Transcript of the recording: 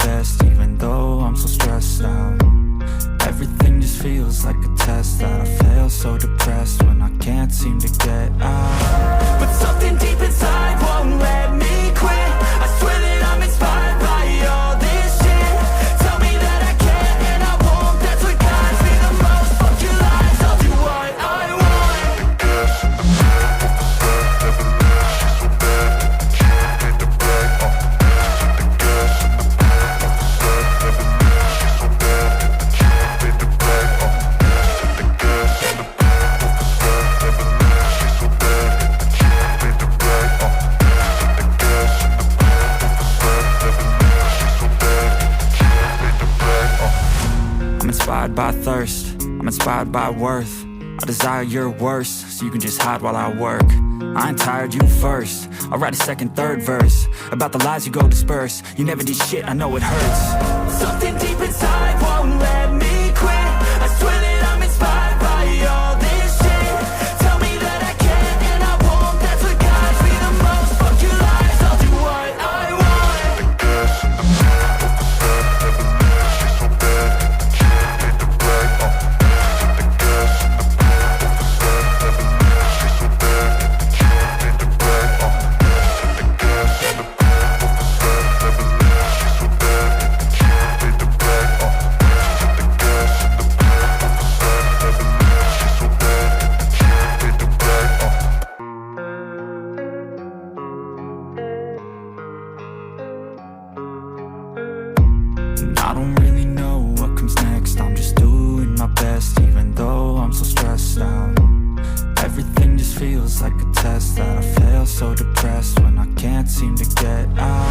best, even though I'm so stressed out. Everything just feels like a test that I fail, so depressed when I can't seem to get out. But something deep inside won't let me quit. I swear that I'm inspired by all this shit. Tell me that I can and I won't, that's what guides me the most. Fuck your lies, I'll do what I want. The gas in the middle of the bed, never leave, she's so bad. She made the bag, the gas in the middle of the bed, never leave, she's so bad. She made the bag, the gas in the middle of the bed, never leave, she's so bad. She made the bag, the gas in the middle of the bed, never leave, she's so bad. She made the bag, I'm inspired by thirst, I'm inspired by worth. I desire your worst, so you can just hide while I work. I ain't tired, you first. I'll write a second, third verse about the lies you go disperse. You never did shit, I know it hurts. Something deep inside won't let me quit. I swear that I'm inspired by all this shit. Tell me that I can and I won't, that's what guides me the most. Fuck your lies, I'll do what I want. the gas in the middle of the bed, never leave, she's so bad. She made the bag, the gas in the middle of the bed, never leave, she's so bad. She made the bag, the gas in the middle of the bed, never leave, she's so bad. She made the bag, the gas in the middle of the bed, never leave, she's so bad. She made the bag, And I don't really know what comes next. I'm just doing my best, even though I'm so stressed out. Everything just feels like a test that I fail, so depressed when I can't seem to get out.